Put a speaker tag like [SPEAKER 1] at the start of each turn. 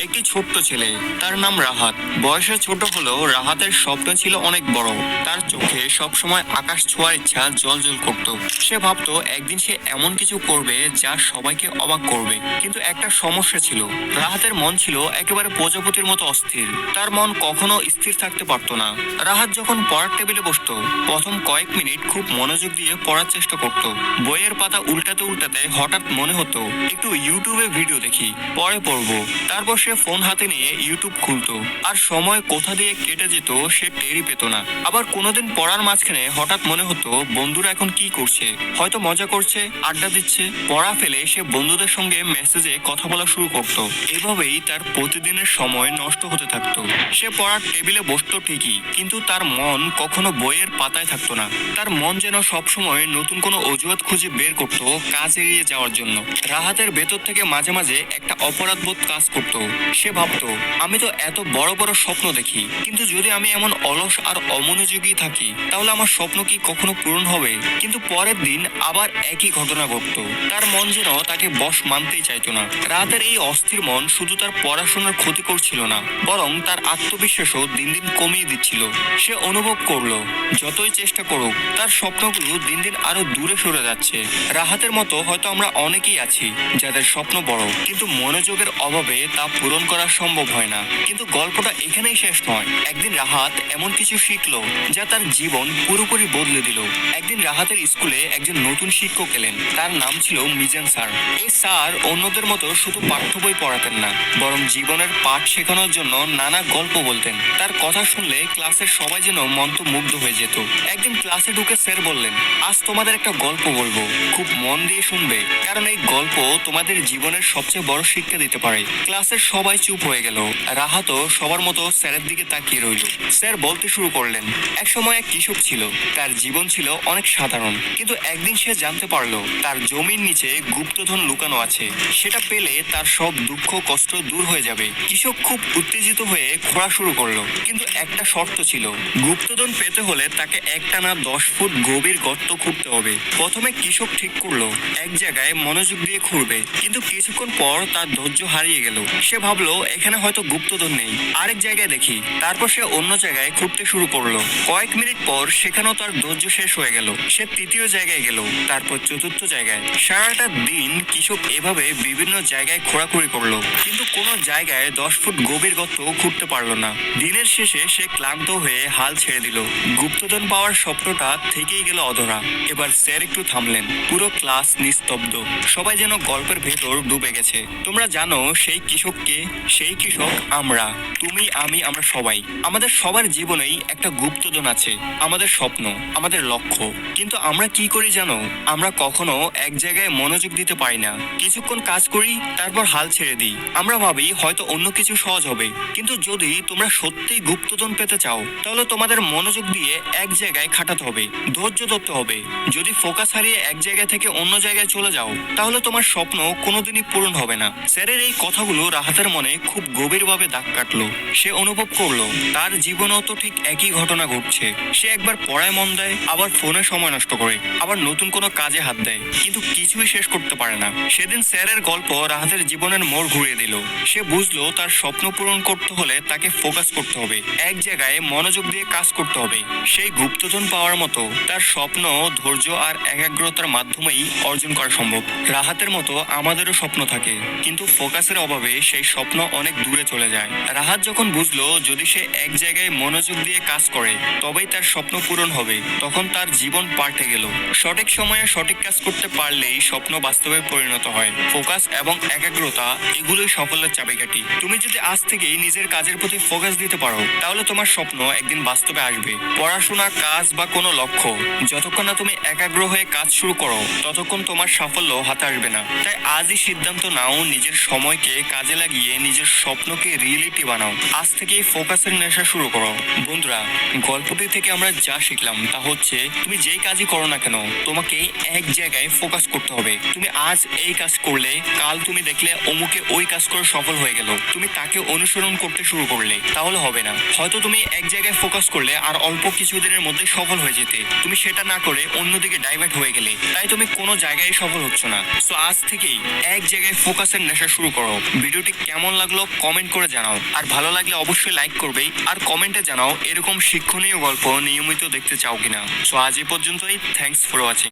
[SPEAKER 1] একটি ছোট্ট ছেলে, তার নাম রাহাত। বয়সে ছোট হলেও রাহাতের স্বপ্ন ছিল অনেক বড়। তার চোখে সবসময় আকাশ ছোঁয়ার ইচ্ছা জ্বলজ্বল করত। সে ভাবতো একদিন সে এমন কিছু করবে যা সবাইকে অবাক করবে। কিন্তু একটা সমস্যা ছিল, রাহাতের মন ছিল একেবারে প্রজাপতির মতো অস্থির। তার মন কখনো স্থির থাকতে পারতো না। রাহাত যখন পড়ার টেবিলে বসতো, প্রথম কয়েক মিনিট খুব মনোযোগ দিয়ে পড়ার চেষ্টা করত। বইয়ের পাতা উল্টাতে উল্টাতে হঠাৎ মনে হতো একটু ইউটিউবে ভিডিও দেখি, পরে পড়বো। তারপর সে ফোন হাতে নিয়ে ইউটিউব খুলতো, আর সময় কোথা দিয়ে কেটে যেত সে টেরই পেত না। আবার কোনোদিন পড়ার মাঝখানে হঠাৎ মনে হতো বন্ধুরা এখন কি করছে, হয়তো মজা করছে, আড্ডা দিচ্ছে। পড়া ফেলে সে বন্ধুদের সঙ্গে মেসেজে কথা বলা শুরু করত। এভাবেই তার প্রতিদিনের সময় নষ্ট হতে থাকতো। সে পড়ার টেবিলে বসতো ঠিকই, কিন্তু তার মন কখনো বইয়ের পাতায় থাকতো না। তার মন যেন সবসময় নতুন কোনো অজুহাত খুঁজে বের করতো কাজ এড়িয়ে যাওয়ার জন্য। রাহাতের ভেতর থেকে মাঝে মাঝে একটা অপরাধবোধ কাজ করতো। সে ভাবতো, আমি তো এত বড় বড় স্বপ্ন দেখি, কিন্তু যদি আমি এমন অলস আর অমনোযোগী থাকি তাহলে আমার স্বপ্ন কি কখনো পূরণ হবে? কিন্তু পরের দিন আবার একই ঘটনা ঘটতো। তার মন যেন তাকে বশ মানতেই চাইতো না। রাহাতের এই অস্থির মন শুধু তার পড়াশোনার ক্ষতি করছিল না, বরং তার আত্মবিশ্বাসও দিন দিন কমিয়ে দিচ্ছিল। সে অনুভব করলো যতই চেষ্টা করুক তার স্বপ্নগুলো দিন দিন আরো দূরে সরে যাচ্ছে। রাহাতের মতো হয়তো আমরা অনেকেই আছি যাদের স্বপ্ন বড়, কিন্তু মনোযোগের অভাবে তা পূরণ করা সম্ভব হয় না। কিন্তু গল্পটা এখানেই শেষ নয়। একদিন রাহাত এমন কিছু শিখলো যা তার জীবন পুরোপুরি বদলে দিল। একদিন রাহাতের স্কুলে একজন নতুন শিক্ষক এলেন। তার নাম ছিল মিজান স্যার। এই স্যার অন্যদের মতো শুধু পাঠ্য বই পড়াতেন না, বরং জীবনের পাঠ শেখানোর জন্য নানা গল্প বলতেন। তার কথা শুনলে ক্লাসের সবাই যেন মন্ত্রমুগ্ধ হয়ে যেত। একদিন ক্লাসে ঢুকে স্যার বললেন, আজ তোমাদের একটা গল্প বলবো, খুব মন দিয়ে শুনবে, কারণ এই গল্প তোমাদের জীবনের সবচেয়ে বড় শিক্ষা দিতে পারে। ক্লাসের সবাই চুপ হয়ে গেল। রাহাতও সবার মতো স্যারের দিকে তাকিয়ে রইল। স্যার বলতে শুরু করলেন, এক সময় এক কৃষক ছিল। তার জীবন ছিল অনেক সাধারণ, কিন্তু একদিন সে জানতে পারলো তার জমির নিচে গুপ্তধন লুকানো আছে। সেটা পেলে তার সব দুঃখ কষ্ট দূর হয়ে যাবে। কৃষক খুব উত্তেজিত হয়ে খোঁড়া শুরু করলো, কিন্তু একটা শর্ত ছিল, গুপ্তধন পেতে হলে তাকে একটানা 10 ফুট গভীর গর্ত খুঁড়তে হবে। প্রথমে কৃষক ঠিক করলো এক জায়গায় মনোযোগ দিয়ে খুঁড়বে, কিন্তু কিছুক্ষণ পর তার ধৈর্য হারিয়ে গেল। সে ভাবলো এখানে হয়তো গুপ্তধন নেই, আরেক জায়গায় দেখি। তারপর সে অন্য জায়গায় খুঁড়তে শুরু করলো। কয়েক মিনিট পর সেখানেও তার ধৈর্য শেষ হয়ে গেল। সে তৃতীয় জায়গায় গেল, তারপর চতুর্থ জায়গায়। সারাটা দিন কৃষক এভাবে বিভিন্ন জায়গায় খোঁড়াখুড়ি করলো, কিন্তু কোনো জায়গায় 10 ফুট গভীর গর্ত খুঁড়তে পারলো না। দিনের শেষে সে ক্লান্ত হয়ে হাল ছেড়ে দিল। গুপ্তধন পাওয়ার স্বপ্নটা থেকেই গেল অধরা। এবার স্যার একটু থামলেন। পুরো ক্লাস নিস্তব্ধ, সবাই যেন গল্পের ভেতর ডুবে গেছে। তোমরা জানো সেই কৃষককে? সেই কৃষক আমরা, তুমি, আমি, আমরা সবাই। আমাদের সবার জীবনেই একটা গুপ্তধন আছে, আমাদের স্বপ্ন, আমাদের লক্ষ্য। কিন্তু আমরা কি করি জানো? আমরা কখনো এক জায়গায় মনোযোগ দিতে পারি না। কিছুক্ষণ কাজ করি, তারপর হাল ছেড়ে দিই। আমরা ভাবি হয়তো অন্য কিছু সহজ হবে। কিন্তু যদি তোমরা সত্যিই গুপ্তধন পেতে চাও, তাহলে তোমাদের মনোযোগ দিয়ে এক জায়গায় খাটাতে হবে, ধৈর্য ধরতে হবে। যদি ফোকাস হারিয়ে এক জায়গা থেকে অন্য জায়গায় চলে যাও, তাহলে তোমার স্বপ্ন কোনোদিনই পূরণ হবে না। স্যারের এই কথাগুলো রাহাতের মনে খুব গভীরভাবে দাগ কাটলো। সে অনুভব করলো তার জীবনেও তো ঠিক একই ঘটনা ঘটছে। সে একবার পড়ায় মন দেয়, আবার ফোনে সময় নষ্ট করে, আবার নতুন কোনো কাজে হাত দেয়, কিন্তু কিছুই শেষ করতে পারে না। সেদিন স্যারের গল্প রাহাতের জীবনের মোড় ঘুরিয়ে দিল। সে বুঝলো তার স্বপ্ন পূরণ করতে হলে তাকে ফোকাস করতে হবে, এক জায়গায় মনোযোগ দিয়ে কাজ করতে হবে। সেই গুপ্তধন পাওয়ার মতো তার স্বপ্ন ধৈর্য আর একাগ্রতার মাধ্যমেই অর্জন করা সম্ভব। রাহাতের মতো আমাদেরও স্বপ্ন থাকে, কিন্তু ফোকাসের অভাবে সেই স্বপ্ন অনেক দূরে চলে যায়। রাহাত যখন বুঝলো যদি সে এক জায়গায় মনোযোগ দিয়ে কাজ করে তবেই তার স্বপ্ন পূরণ হবে, তখন তার জীবন পাল্টে গেল। সঠিক সময়ে সঠিক কাজ করতে পারলেই স্বপ্ন বাস্তবে পরিণত হয়। ফোকাস এবং একাগ্রতা এগুলোই সাফল্যের চাবিকাঠি। তুমি যদি আজ থেকেই নিজের কাজের প্রতি ফোকাস দিতে পারো, তাহলে তোমার স্বপ্ন একদিন বাস্তবে আসবে। পড়াশোনা, কাজ বা কোনো লক্ষ্য, যতক্ষণ না তুমি একাগ্র হয়ে কাজ শুরু করো ততক্ষণ তোমার সাফল্য হাতে আসবে না। তাই আজই সিদ্ধান্ত নাও, নিজের সময়কে কাজে লাগিয়ে নিজের স্বপ্নকে রিয়েলিটি বানাও। আজ থেকেই ফোকাসের নেশা শুরু করো। বন্ধুরা, গল্পটি থেকে আমরা যা শিখলাম তা হচ্ছে, তুমি যেই কাজই করো না কেন, তোমাকে এক জায়গায় ফোকাস করতে হবে। তুমি আজ এই কাজ করলে, কাল তুমি দেখলে অমুকে ওই কাজ করে সফল হয়ে গেল, তুমি তাকে অনুসরণ করতে শুরু করলে, তাহলে হবে না। হয়তো তুমি এক জায়গায় ফোকাস করলে আর অল্প কিছুদিনের মধ্যে সফল হয়ে যেতে, তুমি সেটা না করে অন্যদিকে ডাইভার্ট হয়ে গেলে, তাই তুমি কোনো জায়গায় সফল হচ্ছ না। সো আজ থেকেই এক জায়গায় ফোকাসের নেশা শুরু করো। ভিডিওটি কেমন কেমন লাগলো কমেন্ট করে জানাও, আর ভালো লাগলে অবশ্যই লাইক করবেই, আর কমেন্টে জানাও এরকম শিক্ষণীয় গল্প নিয়মিত দেখতে চাও কিনা। সো আজ এই পর্যন্তই, থ্যাঙ্কস ফর ওয়াচিং।